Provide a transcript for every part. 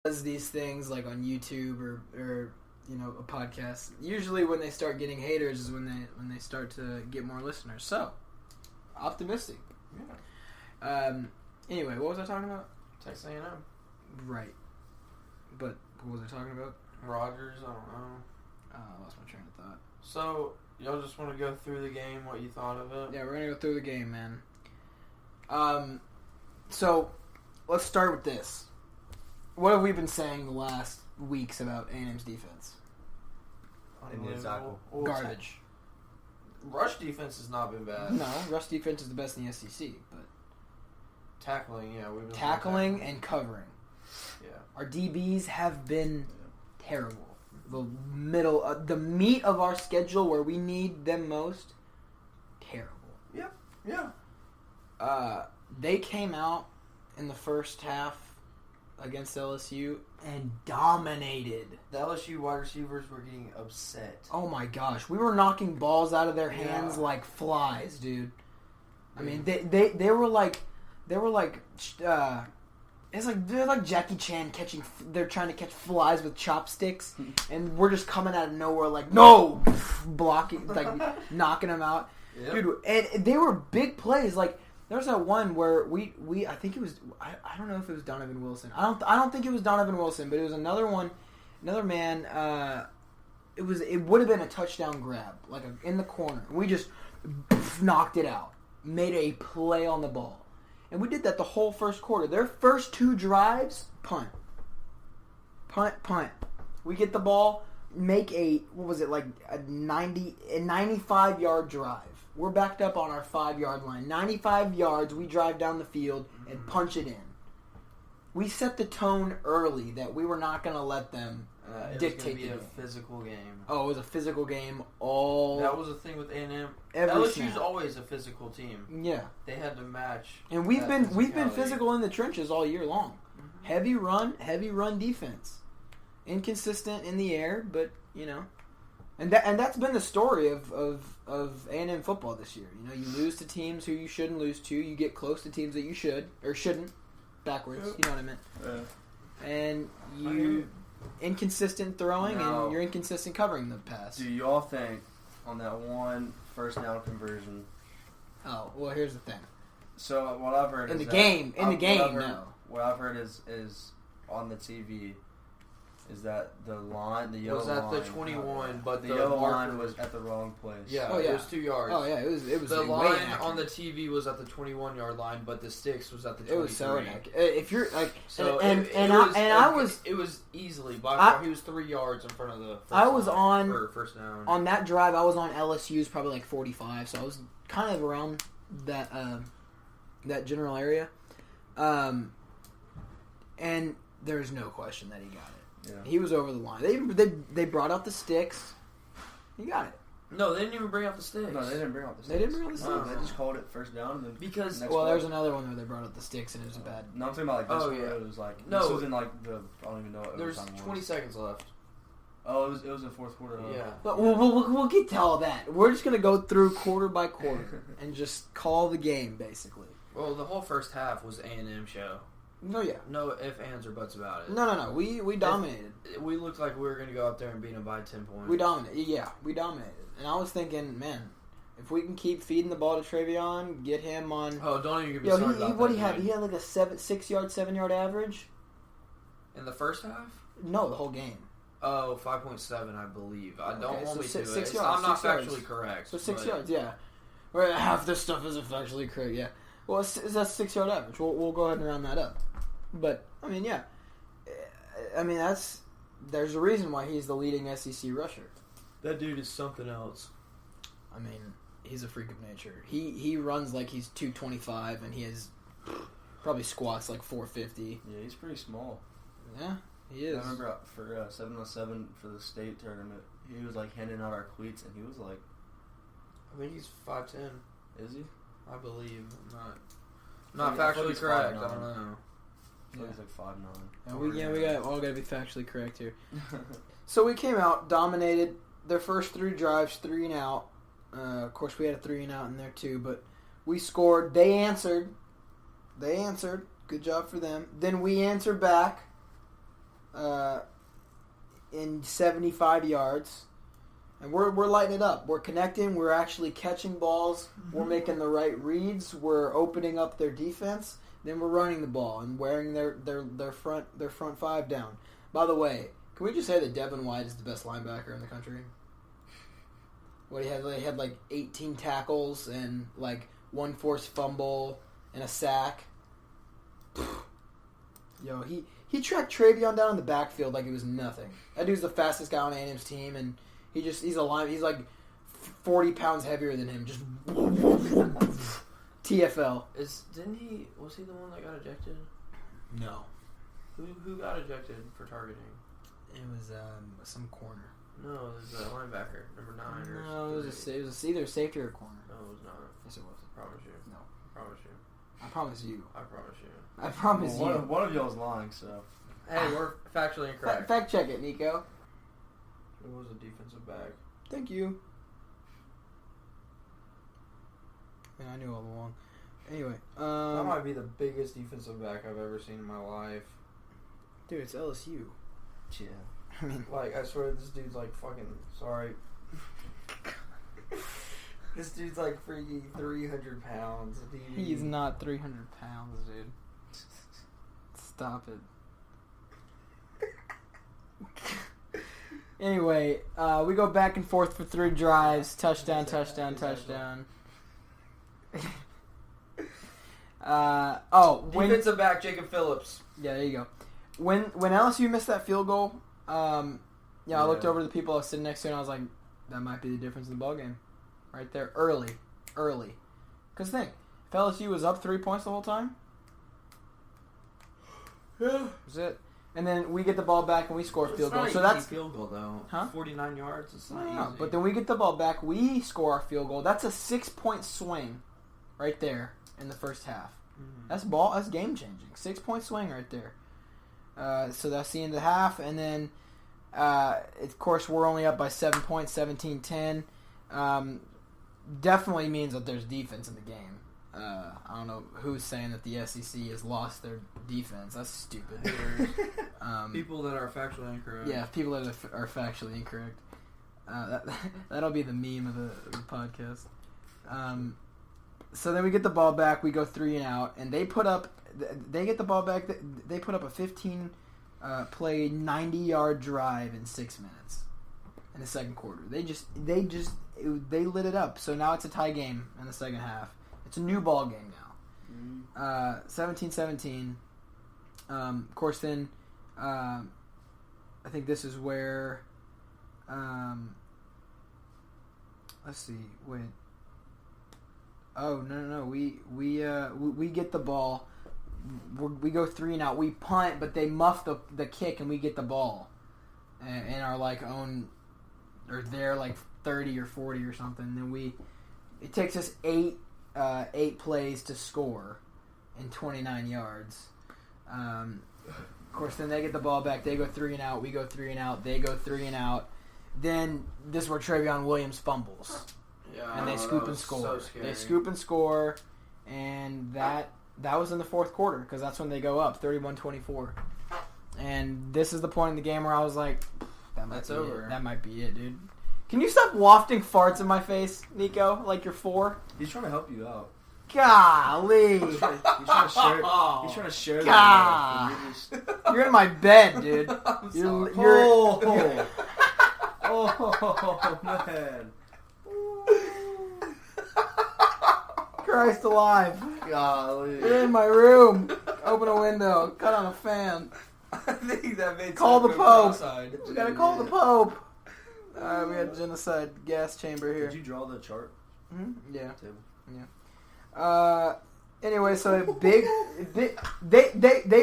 does these things like on YouTube or a podcast. Usually when they start getting haters is when they start to get more listeners. So optimistic. Yeah. Anyway, what was I talking about? Texas A&M. Right. But what was I talking about? Rogers, I don't know. I lost my train of thought. So, y'all just want to go through the game, what you thought of it? Yeah, we're going to go through the game, man. So, let's start with this. What have we been saying the last weeks about A&M's defense? Unbelievable. Garbage. Rush defense has not been bad. No, rush defense is the best in the SEC, but Tackling, yeah. We've been tackling and covering. Yeah. Our DBs have been terrible. The the meat of our schedule where we need them most, terrible. Yep. Yeah. They came out in the first half against LSU and dominated. The LSU wide receivers were getting upset. Oh my gosh, we were knocking balls out of their hands like flies, dude. I mean, they were like it's like they're like Jackie Chan catching. They're trying to catch flies with chopsticks, and we're just coming out of nowhere like no, blocking, like knocking them out, dude. And they were big plays. Like there's that one where we I think it was I don't know if it was Donovan Wilson. I don't think it was Donovan Wilson, but it was another one, another man. It would have been a touchdown grab, like in the corner. We just knocked it out, made a play on the ball. And we did that the whole first quarter. Their first two drives, punt. Punt. We get the ball, make a 95-yard drive. We're backed up on our 5-yard line. 95 yards, we drive down the field and punch it in. We set the tone early that we were not going to let them dictate the game. It was going to be a physical game. Oh, it was a physical game. That was the thing with A&M. LSU's always a physical team. Yeah, they had to match. And we've been physical in the trenches all year long. Mm-hmm. Heavy run defense. Inconsistent in the air, but and that's been the story of A&M football this year. You lose to teams who you shouldn't lose to. You get close to teams that you should or shouldn't. Backwards, you know what I meant. And you inconsistent throwing and you're inconsistent covering the pass. Do y'all think on that one first down conversion? Oh, well, here's the thing. So what I've heard in is the game, no. What I've heard is on the TV is that the yellow line was at the 21, but the yellow line was at the wrong place. Yeah, it was 2 yards. Oh yeah, it was. The line on the TV was at the 21-yard line, but the sticks was at the 23. It was so inaccurate. If you're like, it was easily by far. He was 3 yards in front of the. First down on that drive. I was on LSU's probably like 45, so I was kind of around that general area, and there's no question that he got it. Yeah. He was over the line. They brought out the sticks. He got it. No, they didn't even bring out the sticks. No, they didn't bring out the sticks. They didn't bring out the sticks. No, they just called it first down. And then there's another one where they brought out the sticks and it was a bad. No, I'm talking about like this. It was like this was in like the I don't even know what there's 20 seconds left. Oh, it was the fourth quarter. Yeah, but we'll get to all that. We're just gonna go through quarter by quarter and just call the game basically. Well, the whole first half was A&M show. No, yeah. No ifs, ands, or buts about it. No. We dominated. We looked like we were going to go out there and beat them by 10 points. We dominated. Yeah, we dominated. And I was thinking, man, if we can keep feeding the ball to Travion, get him on. Oh, don't even get me started about that. What he had? He had like a 6-yard, 7-yard average. In the first half? No, the whole game. Oh, 5.7, I believe. I don't want me to. 6 yards. I'm not factually correct. So 6 yards, yeah. Where half this stuff isn't factually correct, yeah. Well, that's 6-yard average. We'll go ahead and round that up. But I mean, yeah. I mean, there's a reason why he's the leading SEC rusher. That dude is something else. I mean, he's a freak of nature. He runs like he's 225, and he has probably squats like 450. Yeah, he's pretty small. Yeah, he is. I remember for 7-on-7 for the state tournament, he was like handing out our cleats, and he was like, I think he's 5'10". Is he? I believe. Not factually correct. I don't know. Yeah. He's like 5'9". We got to be factually correct here. So we came out, dominated their first 3 drives, 3 and out. Of course, we had a 3 and out in there too, but we scored. They answered. Good job for them. Then we answered back. in 75 yards. And we're lighting it up. We're connecting. We're actually catching balls. We're making the right reads. We're opening up their defense. Then we're running the ball and wearing their front five down. By the way, can we just say that Devin White is the best linebacker in the country? What he had like 18 tackles and like 1 forced fumble and a sack. Yo, he tracked Travion down in the backfield like it was nothing. That dude's the fastest guy on A&M's team, and he's a line. He's like 40 pounds heavier than him. Just TFL. Was he the one that got ejected? No. Who got ejected for targeting? It was some corner. No, it was a linebacker, number 9 No, it was either safety or corner. No, it was not. Yes, it was. I promise you. No. I promise you. I promise you. I promise you. I promise you. One of y'all's lying, so. Hey, we're factually incorrect. Fact check it, Nico. It was a defensive back. Thank you. Yeah, I knew all along. Anyway, that might be the biggest defensive back I've ever seen in my life. Dude, it's LSU. Yeah. I mean, like, I swear this dude's like fucking, sorry. This dude's like freaking 300 pounds. Dude. He's not 300 pounds, dude. Stop it. Anyway, we go back and forth for 3 drives. Touchdown. Defensive back Jacob Phillips. Yeah, there you go. When LSU missed that field goal, I looked over to the people I was sitting next to and I was like, that might be the difference in the ballgame. Right there. Early. Because think, if LSU was up 3 points the whole time, yeah, that's it. And then we get the ball back and we score a field goal. So that's field goal though. Huh? 49 yards. It's not easy. But then we get the ball back. We score our field goal. That's a 6-point swing, right there in the first half. Mm-hmm. That's game changing. 6-point swing right there. So that's the end of the half, and then of course we're only up by 7 points, 17-10. Definitely means that there's defense in the game. I don't know who's saying that the SEC has lost their defense. That's stupid. People that are factually incorrect. Yeah, people that are factually incorrect. That'll be the meme of the podcast. So then we get the ball back. We go 3 and out, and they get the ball back. They put up a 15 play 90-yard drive in 6 minutes in the second quarter. They lit it up. So now it's a tie game in the second half. It's a new ball game now. 17-17. Of course, then I think this is where. Let's see. Wait. Oh no! We get the ball. We go 3 and out. We punt, but they muff the kick, and we get the ball in our like own or their like 30 or 40 or something. Then it takes us 8 plays to score in 29 yards. Of course, then they get the ball back. They go 3 and out. We go 3 and out. They go 3 and out. Then this is where Travion Williams fumbles. Yeah, and they scoop and score. So they scoop and score, and that was in the fourth quarter because that's when they go up 31-24. And this is the point in the game where I was like, "That's over. That might be it, dude." Can you stop wafting farts in my face, Nico? Like you're 4? He's trying to help you out. Golly. He's trying to share. He's trying to share. God. You're in my bed, dude. Oh man. Christ alive. Golly. You're in my room. Open a window. Cut on a fan. I think that made Call the Pope. Outside. We gotta call the Pope. Alright, we got genocide gas chamber here. Did you draw the chart? Mm-hmm. Yeah. Table. Yeah. Anyway, so they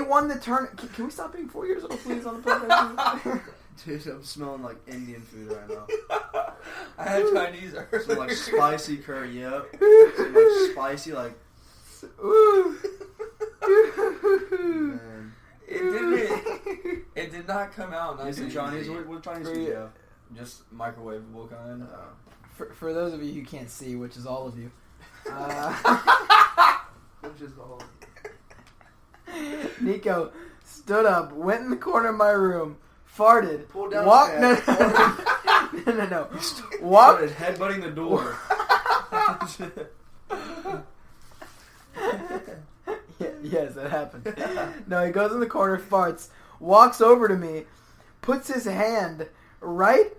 won the turn. Can we stop being 4 years old, please, on the podcast? Dude, I'm smelling like Indian food right now. I had Chinese earlier. Some like spicy curry, yep. Some like spicy like. Ooh. Man. It did not come out nice and Chinese. easy. What Chinese food do you have? Just microwavable kind. For those of you who can't see, which is all of you. Which is all. Nico stood up, went in the corner of my room, farted, Pulled down walked. his pants. No. Walked. Started headbutting the door. Yes, that happened. No, he goes in the corner, farts, walks over to me, puts his hand right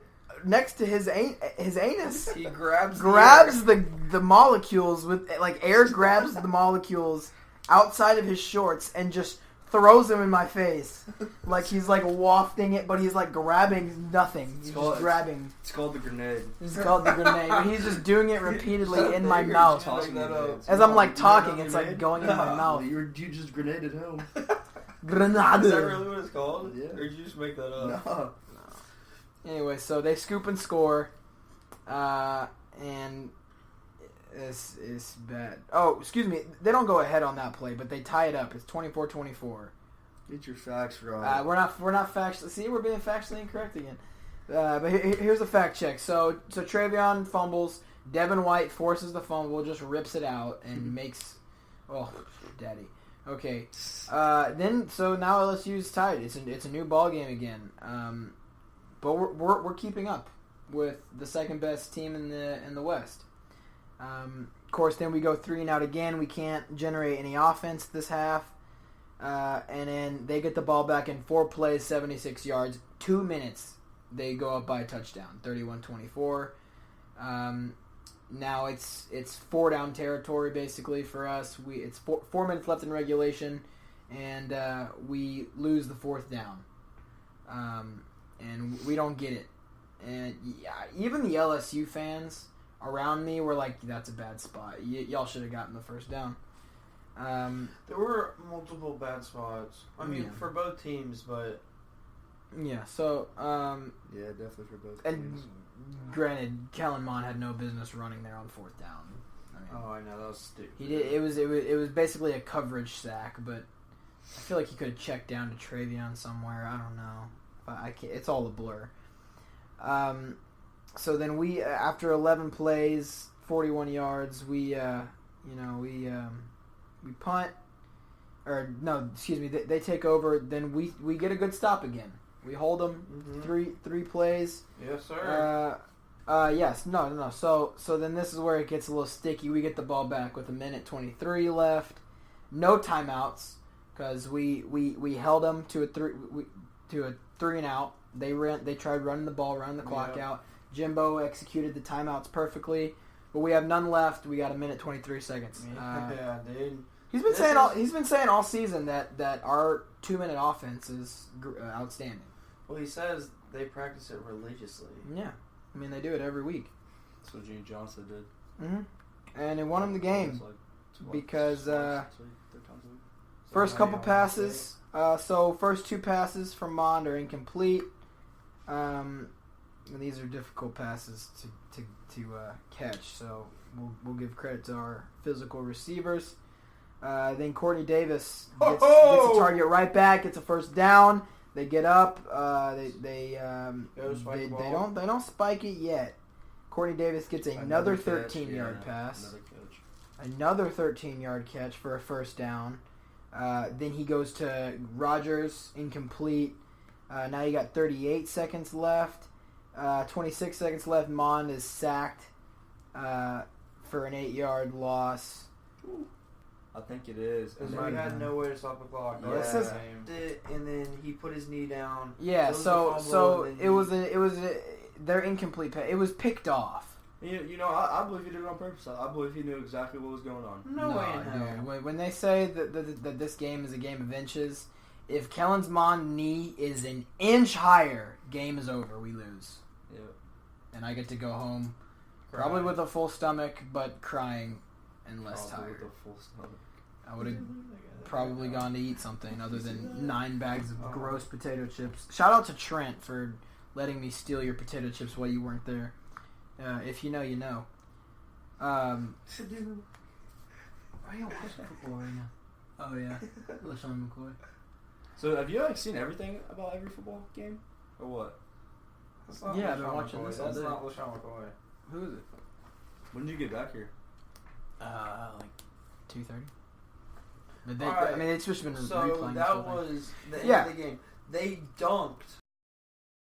next to his anus. He grabs the molecules with air grabs the molecules outside of his shorts and just throws them in my face. Like he's wafting it, but he's grabbing nothing. He's just grabbing. It's called the grenade. It's called the grenade. He's just doing it repeatedly in my mouth. As I'm talking, it's going in my mouth. You just grenaded home. Grenade. Is that really what it's called? Yeah. Or did you just make that up? No. Anyway, so they scoop and score, and this is bad. Oh, excuse me. They don't go ahead on that play, but they tie it up. It's 24-24. Get your facts right. We're not factually. See, we're being factually incorrect again. But here's a fact check. So Travion fumbles. Devin White forces the fumble, just rips it out, and makes. Oh, daddy. Okay. Then now LSU's tied. It's a new ball game again. But we're keeping up with the second best team in the West. Of course, then we go 3 and out again. We can't generate any offense this half. And then they get the ball back in 4 plays, 76 yards, 2 minutes. They go up by a touchdown, 31-24. Now it's 4 down territory basically for us. It's 4 minutes left in regulation, and we lose the 4th down. And we don't get it. And even the LSU fans around me were like, "That's a bad spot. Y'all should have gotten the 1st down." There were multiple bad spots. I mean, for both teams, but yeah. So yeah, definitely for both and teams. Granted, Kellen Mond had no business running there on 4th down. I mean, I know that was stupid. He did. It was basically a coverage sack, but I feel like he could have checked down to Travion somewhere. I don't know. I can't. It's all a blur. So then we, after 11 plays, 41 yards, we punt. Or no, excuse me. They take over. Then we get a good stop again. We hold them 3 plays. Yes, sir. Yes. No. So then this is where it gets a little sticky. We get the ball back with 1:23 left. No timeouts because we held them to a 3 and out. They tried running the ball, running the clock out. Jimbo executed the timeouts perfectly, but we have none left. We got 1:23 seconds. Yeah, dude. He's been saying all season that our 2-minute offense is outstanding. Well, he says they practice it religiously. Yeah, I mean they do it every week. That's what Gene Johnson did. And it won him the game because first So couple passes. So first 2 passes from Mond are incomplete. And these are difficult passes to catch. So we'll give credit to our physical receivers. Then Courtney Davis gets a target right back. Gets a 1st down. They get up. They don't spike it yet. Courtney Davis gets another 13-yard pass. Another 13-yard catch for a 1st down. Then he goes to Rogers, incomplete. Now you got 38 seconds left. 26 seconds left. Mond is sacked for an 8-yard loss. I think it is. Because we had no way to stop the clock. And then he put his knee down. Yeah, so they're incomplete pass. It was picked off. I believe he did it on purpose. I believe he knew exactly what was going on. No way in hell. Dude. When they say that this game is a game of inches, if Kellen's Mond knee is an inch higher, game is over. We lose. Yep. And I get to go home, probably with a full stomach, but crying and less tired. With a full stomach. I would have probably gone to eat something other than 9 bags of gross potato chips. Shout out to Trent for letting me steal your potato chips while you weren't there. If you know, you know. Why are you watching football right now? Oh yeah, LaShawn McCoy. So have you seen everything about every football game, or what? Yeah, I've been watching this all That's day. not LaShawn McCoy. Who is it? When did you get back here? Like 2:30. But Right. I mean, it's just been So replaying. that was the end of the game. They dunked